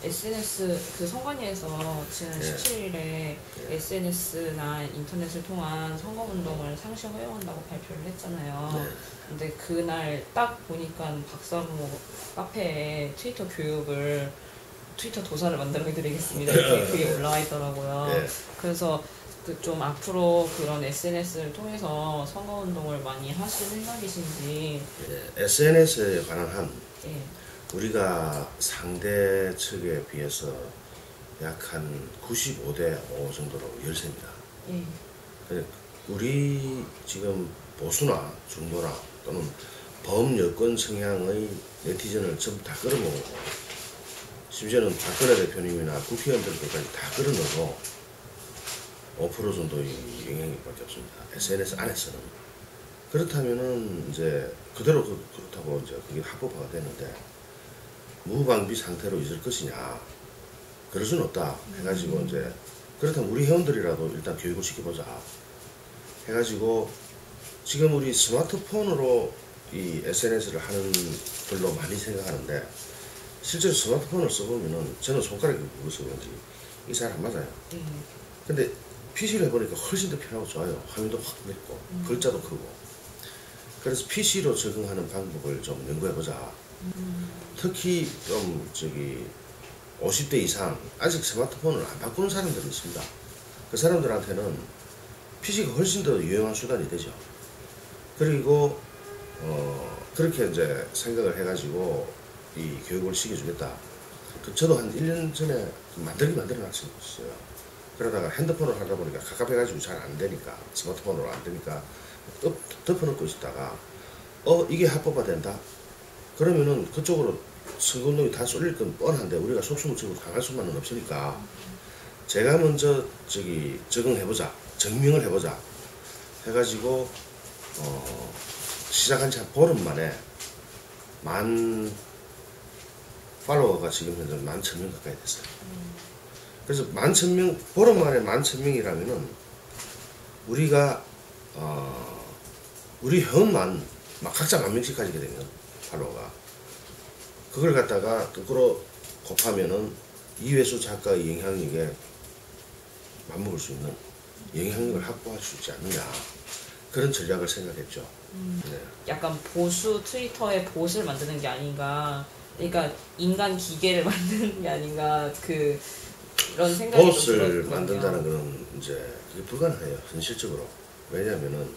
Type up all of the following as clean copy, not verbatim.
SNS 그 선관위에서 지난 예. 17일에 예. SNS나 인터넷을 통한 선거운동을 상시 허용한다고 발표를 했잖아요. 네. 근데 그날 딱 보니까 박사모 카페에 트위터 교육을 트위터 도사를 만들어드리겠습니다 이렇게 그게 올라와 있더라고요. 예. 그래서 그 좀 앞으로 그런 SNS를 통해서 선거운동을 많이 하실 생각이신지. 예. SNS에 관한 한 예. 우리가 상대 측에 비해서 약 한 95대 5 정도로 열세입니다. 예. 우리 지금 보수나 중도나 또는 범여권 성향의 네티즌을 전부 다 끌어모으고 심지어는 박근혜 대표님이나 국회의원들까지 다 끌어넣고 5% 정도의 영향력밖에 없습니다. SNS 안에서는. 그렇다면은 이제 그대로 그렇다고 이제 그게 합법화가 되는데 무방비 상태로 있을 것이냐, 그럴 수는 없다 해가지고 이제 그렇다면 우리 회원들이라도 일단 교육을 시켜보자 해가지고 지금 우리 스마트폰으로 이 SNS를 하는 걸로 많이 생각하는데 실제로 스마트폰을 써보면은 저는 손가락이 무거워서 그런지 이게 잘 안 맞아요. 근데 PC를 해보니까 훨씬 더 편하고 좋아요. 화면도 확 넓고 글자도 크고. 그래서 PC로 적응하는 방법을 좀 연구해보자. 특히 좀 50대 이상 아직 스마트폰을 안 바꾸는 사람들이 있습니다. 그 사람들한테는 PC가 훨씬 더 유용한 수단이 되죠. 그리고 그렇게 이제 생각을 해가지고 이 교육을 시켜주겠다. 저도 한 1년 전에 만들어 놨었어요. 그러다가 핸드폰을 하다 보니까 갑갑해가지고 잘 안 되니까, 스마트폰으로 안 되니까 덮어놓고 있다가 이게 합법화 된다? 그러면은 그쪽으로 선거운동이 다 쏠릴 건 뻔한데 우리가 속수무책으로 당할 수만은 없으니까 제가 먼저 적응해보자, 증명을 해보자 해가지고 시작한 지 한 보름 만에 팔로워가 지금 현재 11,000명 가까이 됐어요. 그래서 11,000명, 보름 만에 11,000명이라면은 우리가 우리 회원만 막 각자 10,000명씩 가지게 되면 팔로워가 그걸 갖다가 거꾸로 곱하면은 이회수 작가의 영향력에 맞먹을 수 있는 영향력을 확보할 수 있지 않느냐, 그런 전략을 생각했죠. 네. 약간 보수 트위터의 봇을 만드는 게 아닌가, 그러니까 인간 기계를 만드는 게 아닌가, 그런 생각이 좀 봇을 들었거든요. 만든다는 건 이제 그게 불가능해요, 현실적으로. 왜냐면은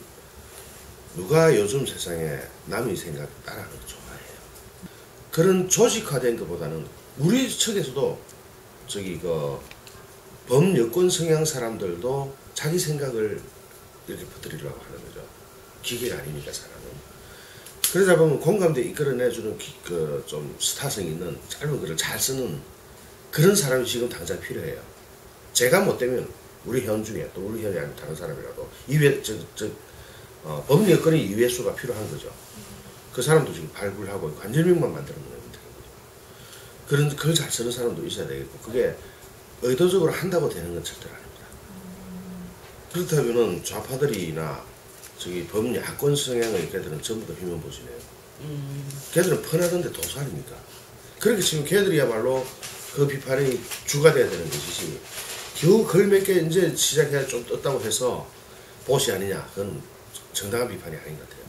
누가 요즘 세상에 남의 생각 따라하는 거 좋아해요. 그런 조직화된 것보다는 우리 측에서도 범여권 성향 사람들도 자기 생각을 이렇게 퍼뜨리려고 하는 거죠. 기계가 아니니까 사람은. 그러다 보면 공감대 이끌어내주는 좀 스타성 있는 짧은 글을 잘 쓰는 그런 사람이 지금 당장 필요해요. 제가 못 되면 우리 회원 중에, 또 우리 회원이 아닌 다른 사람이라도 범여권의 이회수가 필요한 거죠. 그 사람도 지금 발굴하고 관절명만 만들어 놓으면 되는 거죠. 그런 글 잘 쓰는 사람도 있어야 되겠고, 그게 의도적으로 한다고 되는 건 절대로 아닙니다. 그렇다면은 좌파들이나 범야권 성향의 걔들은 전부 다 휘면보시네요. 걔들은 펀하던데 도살입니까? 그렇게 치면 걔들이야말로 그 비판의 주가 돼야 되는 것이지, 겨우 글 몇 개 이제 시작해야 좀 떴다고 해서 보시 아니냐, 그건 정당한 비판이 아닌 것 같아요.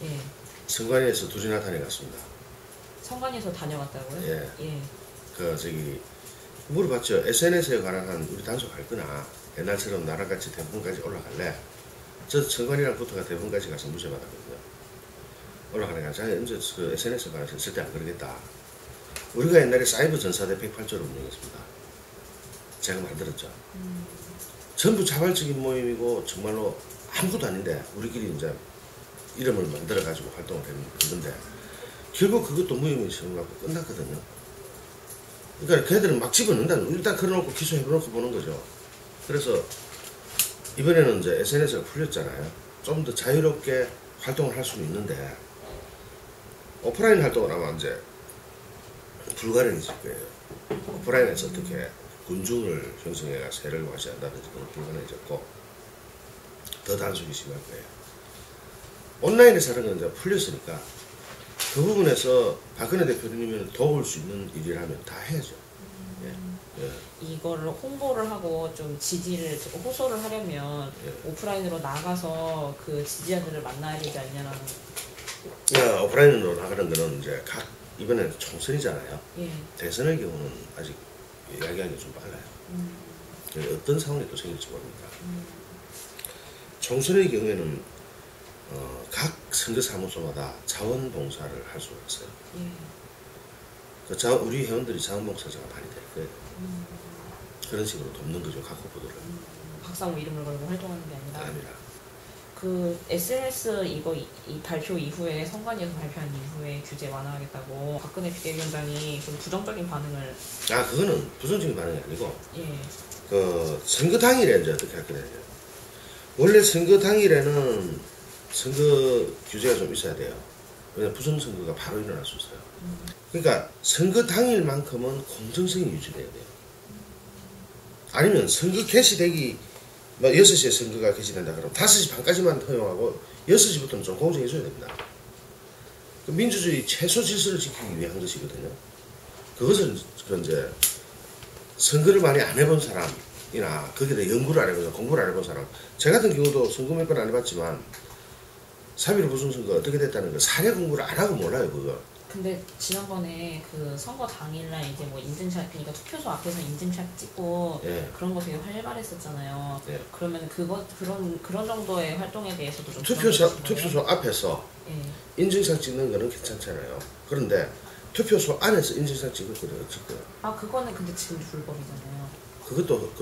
예. 선관위에서 2주나 다녀갔습니다. 선관위에서 다녀갔다고요? 예. 물어봤죠. SNS에 관한 한 우리 단속 할 거나, 옛날처럼 나랑 같이 대법원까지 올라갈래? 저 선관위랑 붙어가 대법원까지 가서 무죄받았거든요. 올라가니까 자기 언제 그 SNS에 관해서 절대 안 그러겠다. 우리가 옛날에 사이버 전사대 108조를 운영했습니다. 제가 만들었죠. 전부 자발적인 모임이고 정말로 아무것도 아닌데 우리끼리 이제 이름을 만들어가지고 활동을 했는 건데, 결국 그것도 무혐의 처분받고 끝났거든요. 그러니까 걔들은 막 집어넣는다. 일단 걸어놓고 기소해놓고 보는 거죠. 그래서 이번에는 이제 SNS가 풀렸잖아요. 좀 더 자유롭게 활동을 할 수는 있는데 오프라인 활동을 하면 이제 불가능해질 거예요. 오프라인에서 어떻게 군중을 형성해가 세를 과시한다든지 그건 불가능해졌고 더 단속이 심할 거예요. 온라인에서 하는 건 이제 풀렸으니까 그 부분에서 박근혜 대표님을 도울 수 있는 일이라면 다 해야죠. 예. 예. 이거를 홍보를 하고 좀 지지를 호소를 하려면 예. 오프라인으로 나가서 그 지지자들을 만나야 되지 않냐라는. 오프라인으로 나가는 거는 이제 이번에 총선이잖아요. 예. 대선의 경우는 아직 이야기하기 좀 빨라요. 어떤 상황이 또 생길지 모릅니다. 총선의 경우에는 각 선거사무소마다 자원봉사를 할 수가 있어요. 예. 우리 회원들이 자원봉사자가 많이 될 거예요. 그런 식으로 돕는 거죠, 각 후보들을. 박사모 이름을 걸고 활동하는 게 아니라. 아닙니다. 그 SNS 이거 이 발표 이후에 선관위에서 발표한 이후에 규제 완화하겠다고 박근혜 비대위원장이 좀 부정적인 반응을. 그거는 부정적인 반응이 아니고. 예. 그 선거 당일에 이제 어떻게 할 거냐. 원래 선거 당일에는 선거 규제가 좀 있어야 돼요. 왜냐면 부정선거가 바로 일어날 수 있어요. 그러니까 선거 당일만큼은 공정성이 유지돼야 돼요. 아니면 선거 개시되기 6시에 선거가 개시된다 그러면 5시 반까지만 허용하고 6시부터는 좀 공정해줘야 됩니다. 민주주의 최소 질서를 지키기 위한 것이거든요. 그것은 이제 선거를 많이 안 해본 사람이나 거기에 대해 연구를 안 해본 사람, 공부를 안 해본 사람, 저 같은 경우도 선거 몇 번 안 해봤지만 3.15 부정선거 어떻게 됐다는 거 사례 공부를 안 하고 몰라요, 그거. 근데 지난번에 그 선거 당일날 이제 뭐 인증샷, 그러니까 투표소 앞에서 인증샷 찍고 예. 그런 거 되게 활발했었잖아요. 예. 그러면 그런 정도의 활동에 대해서도 좀 투표소 앞에서 예. 인증샷 찍는 거는 괜찮잖아요. 그런데 투표소 안에서 인증샷 찍을 거예요, 지금. 그거는 근데 지금 불법이잖아요. 그것도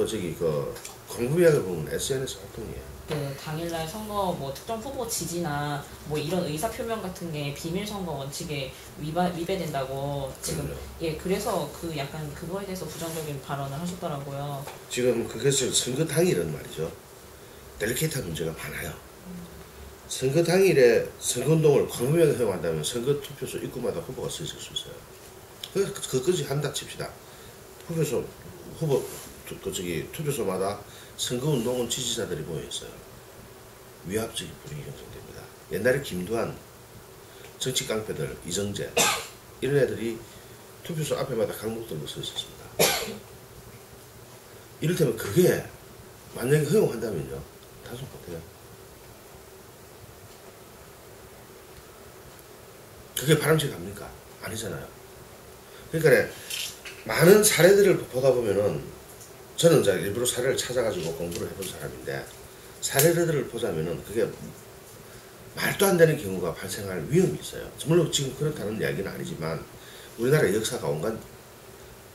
공부위원회 보면 SNS 활동이에요. 그 당일날 선거 뭐 특정 후보 지지나 뭐 이런 의사 표명 같은 게 비밀 선거 원칙에 위배된다고 지금. 그럼요. 예, 그래서 그 약간 그거에 대해서 부정적인 발언을 하셨더라고요. 지금 그것을 선거 당일은 말이죠. 델리케이트한 문제가 많아요. 선거 당일에 선거운동을 광범위하게 허용한다면 선거 투표소 입구마다 후보가 서 있을 수 있어요. 그것까지 한다 칩시다. 투표소마다 선거운동은 지지자들이 모여있어요. 위압적인 분위기 형성됩니다. 옛날에 김두한, 정치 깡패들, 이정재 이런 애들이 투표소 앞에마다 강목 들고 서 있었습니다. 이를테면 그게 만약에 허용한다면요, 단속 못해요. 그게 바람직합니까? 아니잖아요. 그러니까 많은 사례들을 보다 보면은, 저는 이제 일부러 사례를 찾아가지고 공부를 해본 사람인데, 사례들을 보자면은 그게 말도 안 되는 경우가 발생할 위험이 있어요. 물론 지금 그렇다는 이야기는 아니지만, 우리나라의 역사가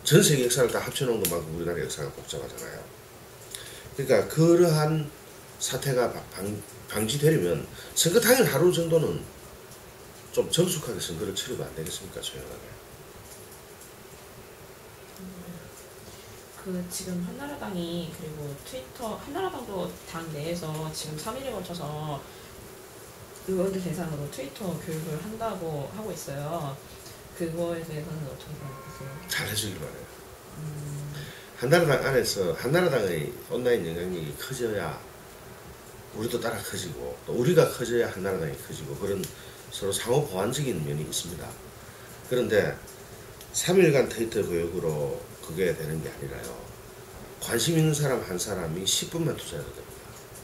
전 세계 역사를 다 합쳐놓은 것만큼 우리나라 역사가 복잡하잖아요. 그러니까 그러한 사태가 방지되려면 선거 당일 하루 정도는 좀 정숙하게 선거를 치러도 안 되겠습니까, 조용하게. 지금 한나라당이, 그리고 한나라당도 당 내에서 지금 3일에 걸쳐서 의원들 대상으로 트위터 교육을 한다고 하고 있어요. 그거에 대해서는 어떻게 생각하세요? 잘해주길 바라요. 한나라당 안에서 한나라당의 온라인 영향력이 커져야 우리도 따라 커지고, 또 우리가 커져야 한나라당이 커지고, 그런 서로 상호 보완적인 면이 있습니다. 그런데 3일간 트위터 교육으로 그게 되는 게 아니라요. 관심 있는 사람 한 사람이 10분만 투자해도 됩니다.